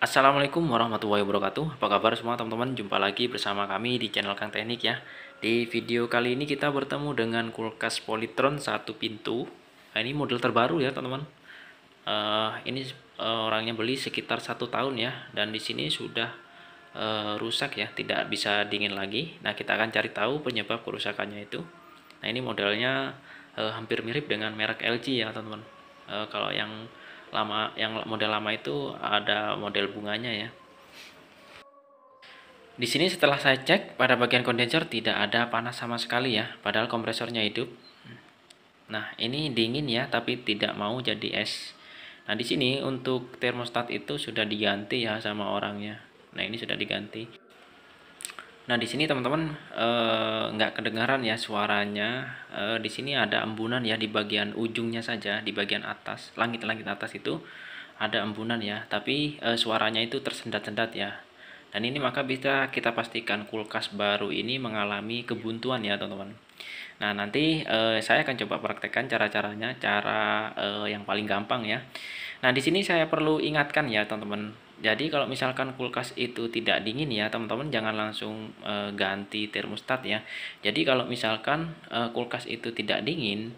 Assalamualaikum warahmatullahi wabarakatuh. Apa kabar semua teman-teman? Jumpa lagi bersama kami di channel Kang Teknik ya. Di video kali ini kita bertemu dengan kulkas Polytron satu pintu. Nah, ini model terbaru ya teman-teman. Ini orangnya beli sekitar 1 tahun ya, dan di sini sudah rusak ya, tidak bisa dingin lagi. Nah, kita akan cari tahu penyebab kerusakannya itu. Nah, ini modelnya hampir mirip dengan merek LG ya teman-teman. Kalau yang model lama itu ada model bunganya ya. Di sini setelah saya cek pada bagian kondensor tidak ada panas sama sekali ya, padahal kompresornya hidup. Nah, ini dingin ya, tapi tidak mau jadi es. Nah, di sini untuk termostat itu sudah diganti ya sama orangnya. Nah, ini sudah diganti. Nah, di sini teman-teman nggak kedengaran ya suaranya. Di sini ada embunan ya di bagian ujungnya saja, di bagian atas, langit-langit atas itu ada embunan ya, tapi suaranya itu tersendat-sendat ya. Dan ini maka bisa kita pastikan kulkas baru ini mengalami kebuntuan ya teman-teman. Nah, nanti saya akan coba praktekkan cara-caranya, cara yang paling gampang ya. Nah, di sini saya perlu ingatkan ya teman-teman. Jadi kalau misalkan kulkas itu tidak dingin ya teman-teman, jangan langsung ganti termostat ya. Jadi kalau misalkan kulkas itu tidak dingin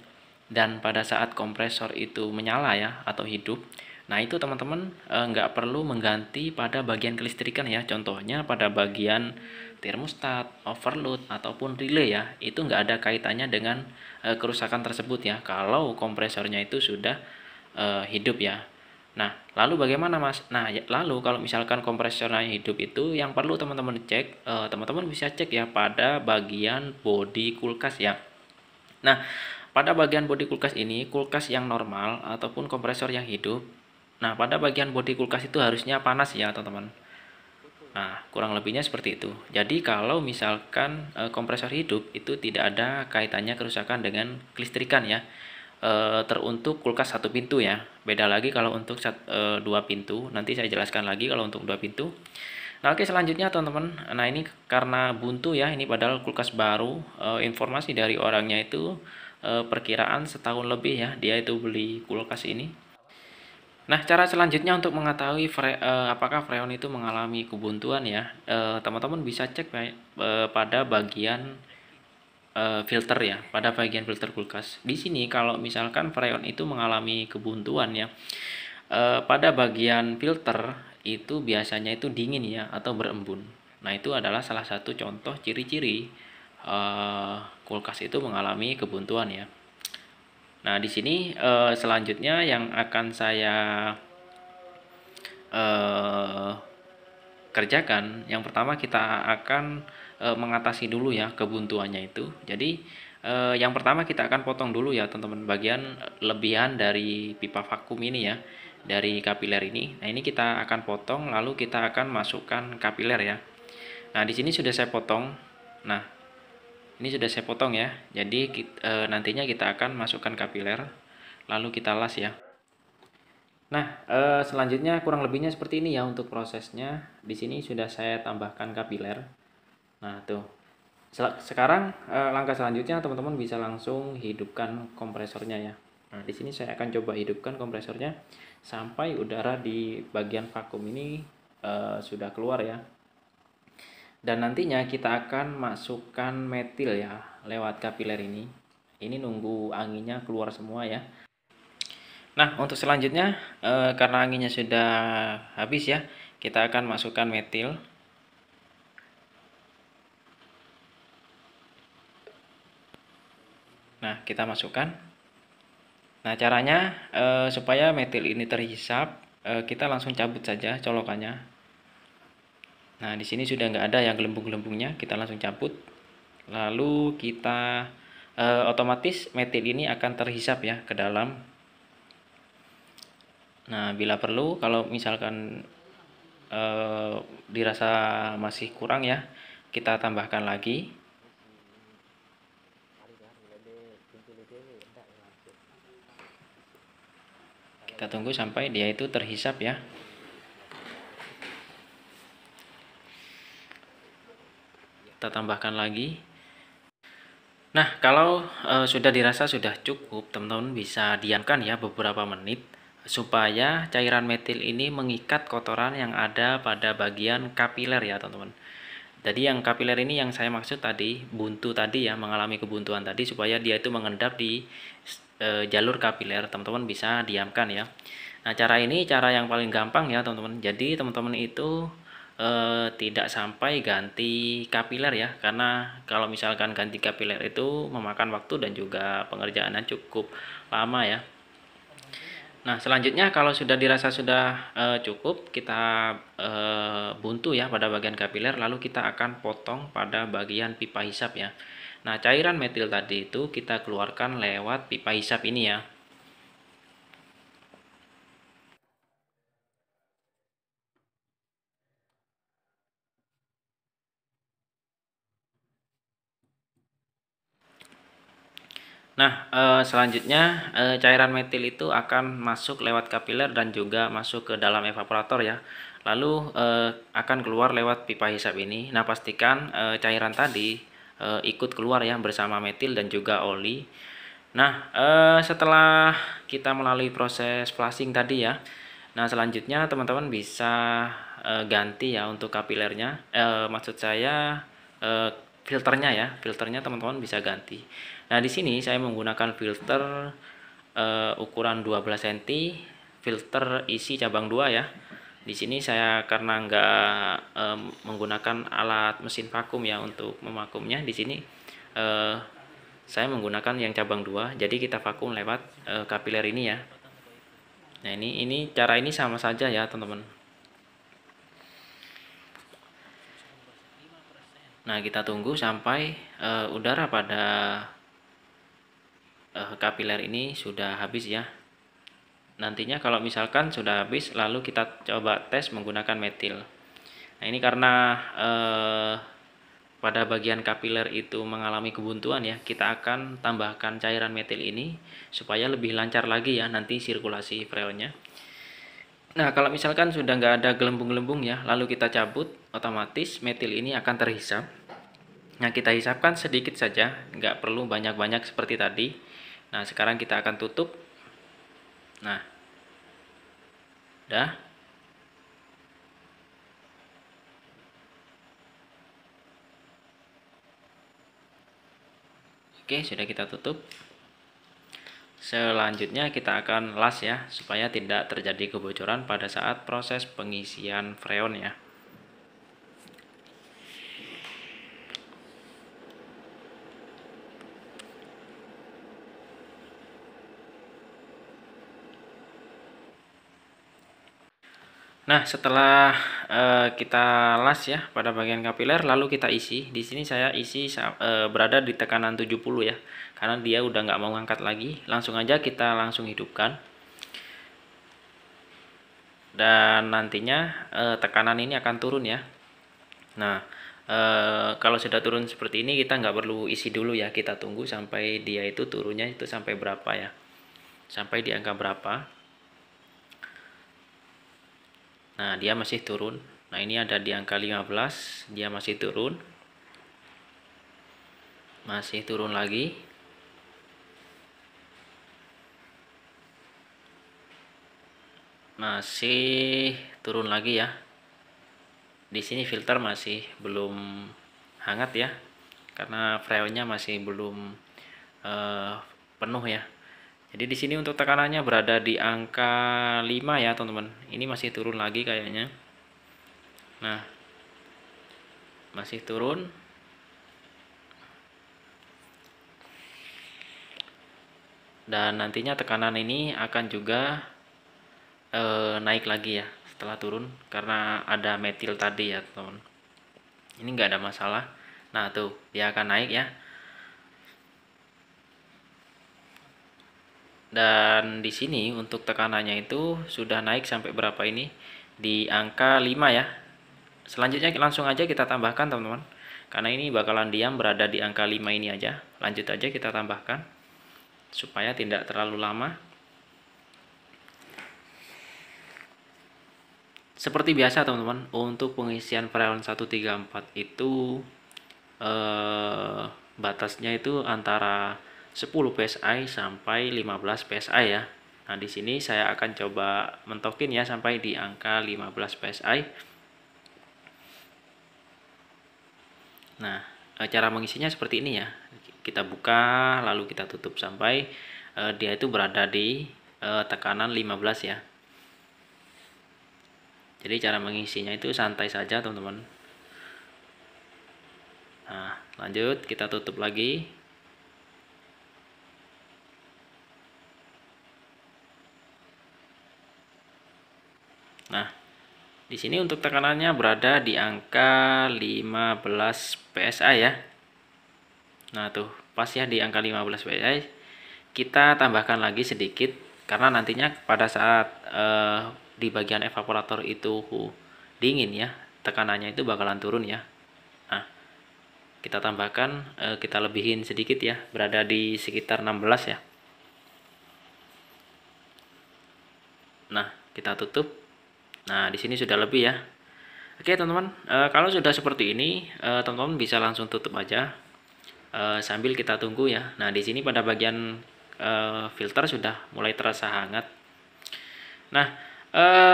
dan pada saat kompresor itu menyala ya atau hidup, nah itu teman-teman nggak perlu mengganti pada bagian kelistrikan ya. Contohnya pada bagian termostat, overload ataupun relay ya, itu nggak ada kaitannya dengan kerusakan tersebut ya. Kalau kompresornya itu sudah hidup ya. Nah, lalu bagaimana Mas? Nah, lalu kalau misalkan kompresornya hidup itu yang perlu teman-teman cek, teman-teman bisa cek ya pada bagian bodi kulkas ya. Nah, pada bagian bodi kulkas ini, kulkas yang normal ataupun kompresor yang hidup. Nah, pada bagian bodi kulkas itu harusnya panas ya, teman-teman. Nah, kurang lebihnya seperti itu. Jadi kalau misalkan kompresor hidup itu tidak ada kaitannya kerusakan dengan kelistrikan ya. Teruntuk kulkas satu pintu ya. Beda lagi kalau untuk dua pintu. Nanti saya jelaskan lagi kalau untuk dua pintu. Nah, oke selanjutnya teman-teman. Nah, ini karena buntu ya. Ini padahal kulkas baru. Informasi dari orangnya itu perkiraan setahun lebih ya. Dia itu beli kulkas ini. Nah, cara selanjutnya untuk mengetahui apakah freon itu mengalami kebuntuan ya, teman-teman bisa cek pada bagian filter ya, pada bagian filter kulkas. Di sini kalau misalkan freon itu mengalami kebuntuan ya, pada bagian filter itu biasanya itu dingin ya atau berembun. Nah, itu adalah salah satu contoh ciri-ciri kulkas itu mengalami kebuntuan ya. Nah, di sini selanjutnya yang akan saya eh, kerjakan, yang pertama kita akan mengatasi dulu ya kebuntuannya itu. Jadi yang pertama kita akan potong dulu ya teman-teman bagian lebihan dari pipa vakum ini ya, dari kapiler ini. Nah, ini kita akan potong lalu kita akan masukkan kapiler ya. Nah, di sini sudah saya potong. Nah, ini sudah saya potong ya. Jadi nantinya kita akan masukkan kapiler lalu kita las ya. Nah, selanjutnya kurang lebihnya seperti ini ya untuk prosesnya. Di sini sudah saya tambahkan kapiler. Nah, tuh. Sekarang langkah selanjutnya teman-teman bisa langsung hidupkan kompresornya ya. Nah, di sini saya akan coba hidupkan kompresornya sampai udara di bagian vakum ini sudah keluar ya. Dan nantinya kita akan masukkan metil ya lewat kapiler ini. Ini nunggu anginnya keluar semua ya. Nah, untuk selanjutnya karena anginnya sudah habis ya, kita akan masukkan metil. Nah, kita masukkan. Nah, caranya supaya metil ini terhisap, kita langsung cabut saja colokannya. Nah, di sini sudah nggak ada yang gelembung-gelembungnya, kita langsung cabut. Lalu kita otomatis metil ini akan terhisap ya ke dalam. Nah, bila perlu, kalau misalkan dirasa masih kurang ya, kita tambahkan lagi. Kita tunggu sampai dia itu terhisap ya. Kita tambahkan lagi. Nah, kalau sudah dirasa sudah cukup, teman-teman bisa diamkan ya beberapa menit supaya cairan metil ini mengikat kotoran yang ada pada bagian kapiler ya teman-teman. Jadi yang kapiler ini yang saya maksud tadi, buntu tadi ya, mengalami kebuntuan tadi, supaya dia itu mengendap di jalur kapiler. Teman-teman bisa diamkan ya. Nah, cara ini cara yang paling gampang ya teman-teman. Jadi teman-teman itu tidak sampai ganti kapiler ya, karena kalau misalkan ganti kapiler itu memakan waktu dan juga pengerjaannya cukup lama ya. Nah, selanjutnya kalau sudah dirasa sudah cukup, kita buntu ya pada bagian kapiler, lalu kita akan potong pada bagian pipa hisap ya. Nah, cairan metil tadi itu kita keluarkan lewat pipa hisap ini ya. Nah, selanjutnya cairan metil itu akan masuk lewat kapiler dan juga masuk ke dalam evaporator ya. Lalu akan keluar lewat pipa hisap ini. Nah, pastikan cairan tadi ikut keluar ya bersama metil dan juga oli. Nah, setelah kita melalui proses flushing tadi ya. Nah, selanjutnya teman-teman bisa ganti ya untuk kapilernya. Maksud saya eh, filternya ya. Filternya teman-teman bisa ganti. Nah, di sini saya menggunakan filter ukuran 12 cm, filter isi cabang 2 ya. Di sini saya karena nggak menggunakan alat mesin vakum ya untuk memakumnya, di sini saya menggunakan yang cabang 2. Jadi kita vakum lewat kapiler ini ya. Nah, ini cara ini sama saja ya, teman-teman. Nah, kita tunggu sampai udara pada kapiler ini sudah habis ya. Nantinya kalau misalkan sudah habis, lalu kita coba tes menggunakan metil. Nah, ini karena pada bagian kapiler itu mengalami kebuntuan ya, kita akan tambahkan cairan metil ini supaya lebih lancar lagi ya nanti sirkulasi freonnya. Nah, kalau misalkan sudah nggak ada gelembung-gelembung ya, lalu kita cabut, otomatis metil ini akan terhisap. Nah, kita hisapkan sedikit saja, nggak perlu banyak-banyak seperti tadi. Nah, sekarang kita akan tutup. Nah, udah. Oke, sudah kita tutup. Selanjutnya kita akan las ya, supaya tidak terjadi kebocoran pada saat proses pengisian freon ya. Nah, setelah kita las ya pada bagian kapiler, lalu kita isi. Di sini saya isi berada di tekanan 70 ya, karena dia udah nggak mau ngangkat lagi. Langsung aja kita langsung hidupkan. Dan nantinya tekanan ini akan turun ya. Nah, kalau sudah turun seperti ini, kita nggak perlu isi dulu ya. Kita tunggu sampai dia itu turunnya itu sampai berapa ya. Sampai di angka berapa. Nah, dia masih turun. Nah, ini ada di angka 15, dia masih turun. Masih turun lagi. Masih turun lagi ya. Di sini filter masih belum hangat ya. Karena freonnya masih belum penuh ya. Jadi di sini untuk tekanannya berada di angka 5 ya, teman-teman. Ini masih turun lagi kayaknya. Nah, masih turun. Dan nantinya tekanan ini akan juga naik lagi ya setelah turun, karena ada metil tadi ya, teman. Ini nggak ada masalah. Nah, tuh dia akan naik ya. Dan di sini untuk tekanannya itu sudah naik sampai berapa ini? Di angka 5 ya. Selanjutnya langsung aja kita tambahkan, teman-teman. Karena ini bakalan diam berada di angka 5 ini aja. Lanjut aja kita tambahkan supaya tidak terlalu lama. Seperti biasa, teman-teman, untuk pengisian freon 134 itu batasnya itu antara 10 psi sampai 15 psi ya. Nah, di sini saya akan coba mentokin ya sampai di angka 15 PSI. Nah, cara mengisinya seperti ini ya. Kita buka lalu kita tutup sampai dia itu berada di tekanan 15 ya. Jadi cara mengisinya itu santai saja teman-teman. Nah, lanjut kita tutup lagi. Nah, di sini untuk tekanannya berada di angka 15 PSI ya. Nah, tuh pas ya di angka 15 PSI. Kita tambahkan lagi sedikit karena nantinya pada saat di bagian evaporator itu dingin ya, tekanannya itu bakalan turun ya. Nah, kita tambahkan, kita lebihin sedikit ya, berada di sekitar 16 ya. Nah, kita tutup. Nah, di sini sudah lebih ya. Oke teman-teman, kalau sudah seperti ini, teman-teman bisa langsung tutup aja sambil kita tunggu ya. Nah, di sini pada bagian filter sudah mulai terasa hangat. Nah,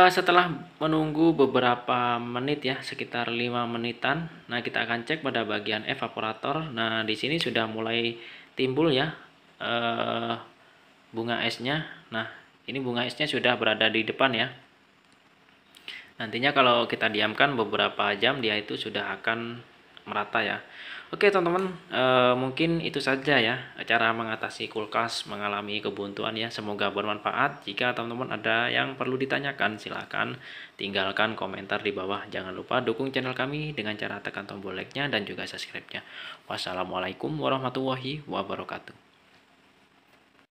setelah menunggu beberapa menit ya, sekitar 5 menitan, nah kita akan cek pada bagian evaporator. Nah, di sini sudah mulai timbul ya bunga esnya. Nah, ini bunga esnya sudah berada di depan ya. Nantinya kalau kita diamkan beberapa jam, dia itu sudah akan merata ya. Oke teman-teman, mungkin itu saja ya cara mengatasi kulkas mengalami kebuntuan ya. Semoga bermanfaat. Jika teman-teman ada yang perlu ditanyakan, silahkan tinggalkan komentar di bawah. Jangan lupa dukung channel kami dengan cara tekan tombol like-nya dan juga subscribe-nya. Wassalamualaikum warahmatullahi wabarakatuh.